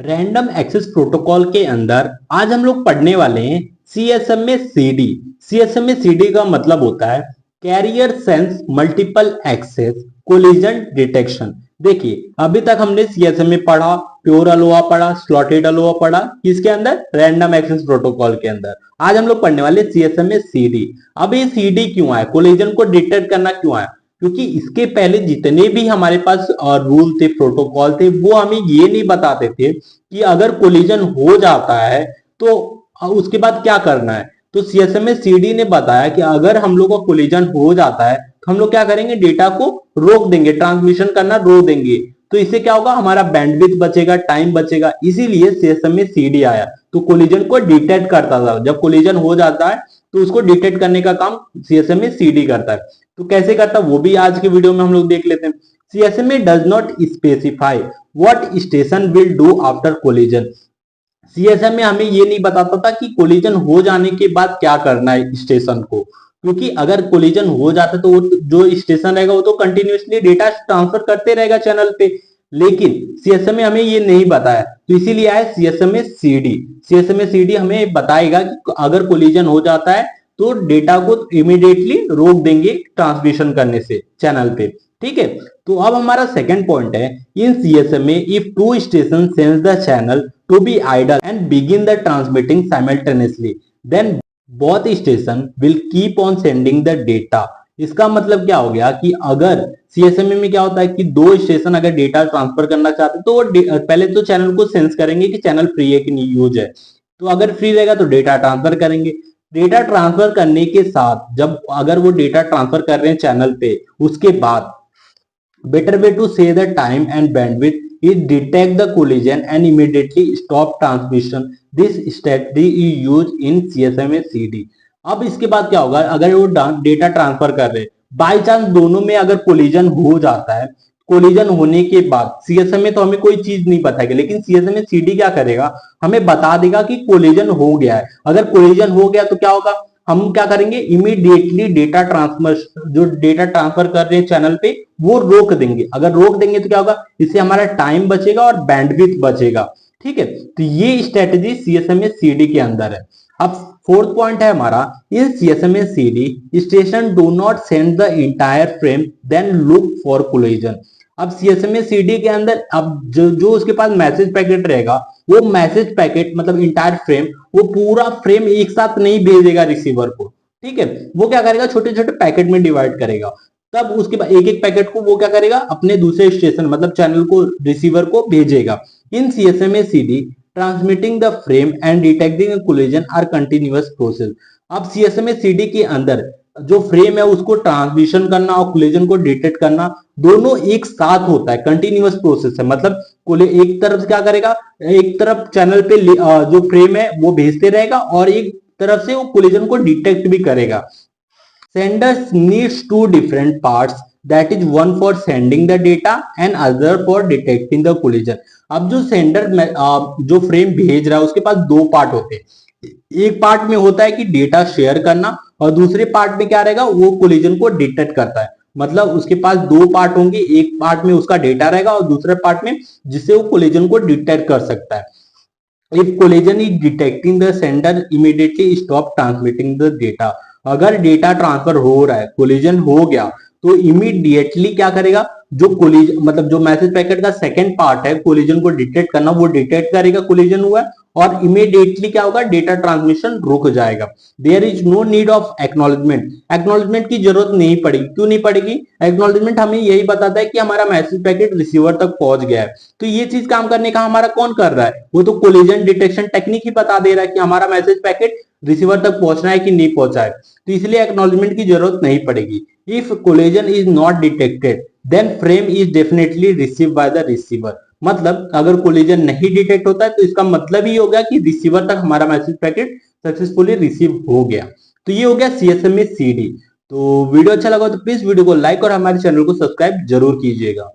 Random access protocol के अंदर आज हम लोग पढ़ने वाले हैं सीएसएमए सीडी। सीएसएमए सीडी का मतलब होता है carrier sense multiple access collision detection. देखिए अभी तक हमने सीएसएमए पढ़ा, प्योर अलोहा पढ़ा, स्लॉटेड अलोहा पढ़ा, किसके अंदर? रैंडम एक्सेस प्रोटोकॉल के अंदर। आज हम लोग पढ़ने वाले सीएसएमए सीडी। अब ये सीडी क्यों आया, कोलिजन को डिटेक्ट करना क्यों आया? क्योंकि इसके पहले जितने भी हमारे पास रूल थे, प्रोटोकॉल थे, वो हमें ये नहीं बताते थे कि अगर कोलिजन हो जाता है तो उसके बाद क्या करना है। तो सीएसएमए सीडी ने बताया कि अगर हम लोग का कोलिजन हो जाता है तो हम लोग क्या करेंगे, डेटा को रोक देंगे, ट्रांसमिशन करना रोक देंगे। तो इससे क्या होगा, हमारा बैंडविड्थ बचेगा, टाइम बचेगा। इसीलिए सीएसएमए सीडी आया। तो कोलिजन को डिटेक्ट करता था, जब कोलिजन हो जाता है तो उसको डिटेक्ट करने का काम सीएसएमए सीडी करता है। तो कैसे करता वो भी आज के वीडियो में हम लोग देख लेते हैं। CSMA does not specify what station will do after collision. CSMA हमें ये नहीं बताता था कि कोलिजन हो जाने के बाद क्या करना है स्टेशन को, क्योंकि अगर कोलिजन हो जाता है तो जो स्टेशन रहेगा वो तो कंटिन्यूअसली डेटा ट्रांसफर करते रहेगा चैनल पे। लेकिन सीएसएमए हमें ये नहीं बताया, तो इसीलिए आया सीएसएमए सीडी। सीएसएमए सीडी हमें बताएगा कि अगर कोलिजन हो जाता है तो डेटा को इमीडिएटली रोक देंगे ट्रांसमिशन करने से चैनल पे। ठीक है, तो अब हमारा सेकंड पॉइंट है, in CSMA if two station sense the channel to be idle and begin the transmitting simultaneously then both station will keep on sending the data. इसका मतलब क्या हो गया कि अगर सीएसएमए में क्या होता है कि दो स्टेशन अगर डेटा ट्रांसफर करना चाहते हैं तो वो पहले तो चैनल को सेंस करेंगे कि चैनल फ्री है कि नहीं, यूज है। तो अगर फ्री रहेगा तो डेटा ट्रांसफर करेंगे। डेटा ट्रांसफर करने के साथ जब अगर वो डेटा ट्रांसफर कर रहे हैं चैनल पे, उसके बाद better way to say the time and bandwidth is detect the collision and immediately stop transmission. This strategy is used in CSMA CD. अब इसके बाद क्या होगा, अगर वो डेटा ट्रांसफर कर रहे, बाई चांस दोनों में अगर कोलिजन हो जाता है, कोलिजन होने के बाद सीएसएमए तो हमें कोई चीज नहीं बताएगा, लेकिन सीएसएमए सीडी क्या करेगा, हमें बता देगा कि कोलिजन हो गया है। अगर कोलिजन हो गया तो क्या होगा, हम क्या करेंगे, इमीडिएटली डेटा ट्रांसफर, जो डेटा ट्रांसफर कर रहे हैं चैनल पे, वो रोक देंगे। अगर रोक देंगे तो क्या होगा, इससे हमारा टाइम बचेगा और बैंडविड्थ बचेगा। ठीक है, तो ये स्ट्रेटेजी सीएसएमए सीडी के अंदर है। अब फोर्थ पॉइंट है हमारा, in CSMA CD station do not send the entire frame then look for collision. अब सीएसएमए सीडी के अंदर अब जो उसके पास मैसेज पैकेट रहेगा, वो मैसेज पैकेट मतलब इंटायर फ्रेम, वो पूरा फ्रेम एक साथ नहीं भेजेगा रिसीवर को। ठीक है, वो क्या करेगा, छोटे छोटे पैकेट में डिवाइड करेगा। तब उसके बाद एक एक पैकेट को वो क्या करेगा, अपने दूसरे स्टेशन मतलब चैनल को, रिसीवर को भेजेगा। In CSMA CD transmitting the frame and detecting collision are continuous process. अब सीएसएमए सीडी के अंदर जो फ्रेम है उसको ट्रांसमिशन करना और कोलिजन को डिटेक्ट करना दोनों एक साथ होता है, कंटिन्यूअस प्रोसेस है। मतलब एक तरफ क्या करेगा, एक तरफ चैनल पे जो फ्रेम है वो भेजते रहेगा और एक तरफ से वो कोलिजन को डिटेक्ट भी करेगा। Senders needs to different parts, that is one for sending the data and other for detecting the collision. अब जो सेंडर जो फ्रेम भेज रहा है उसके पास दो पार्ट होते हैं। एक पार्ट में होता है कि डेटा शेयर करना और दूसरे पार्ट में क्या रहेगा, वो कोलिजन को डिटेक्ट करता है। मतलब उसके पास दो पार्ट होंगे, एक पार्ट में उसका डेटा रहेगा और दूसरे पार्ट में जिससे वो कोलिजन को डिटेक्ट कर सकता है। If collision is detecting the sender immediately stop transmitting the data. अगर डेटा ट्रांसफर हो रहा है, कोलिजन हो गया, तो इमीडिएटली क्या करेगा, जो कोलिजन मतलब जो मैसेज पैकेट का सेकंड पार्ट है कोलिजन को डिटेक्ट करना, वो डिटेक्ट करेगा कोलिजन हुआ है और इमीडिएटली क्या होगा, डेटा ट्रांसमिशन रुक जाएगा। There is no need of acknowledgement. Acknowledgement की जरूरत नहीं पड़ेगी। क्यों नहीं पड़ेगी? एक्नॉलेजमेंट हमें यही बताता है कि हमारा मैसेज पैकेट रिसीवर तक पहुंच गया है। तो ये चीज काम करने का हमारा कौन कर रहा है, वो तो कोलिजन डिटेक्शन टेक्निक ही बता दे रहा है कि हमारा मैसेज पैकेट रिसीवर तक पहुंचना है कि नहीं पहुंचा है। तो इसलिए एक्नॉलेजमेंट की जरूरत नहीं पड़ेगी। If collision is not detected then frame is definitely receive by the receiver. मतलब अगर कोलिजन नहीं डिटेक्ट होता है तो इसका मतलब ही हो गया कि रिसीवर तक हमारा मैसेज पैकेट सक्सेसफुली रिसीव हो गया। तो ये हो गया सीएसएमए सीडी। तो वीडियो अच्छा लगा तो प्लीज वीडियो को लाइक और हमारे चैनल को सब्सक्राइब जरूर कीजिएगा।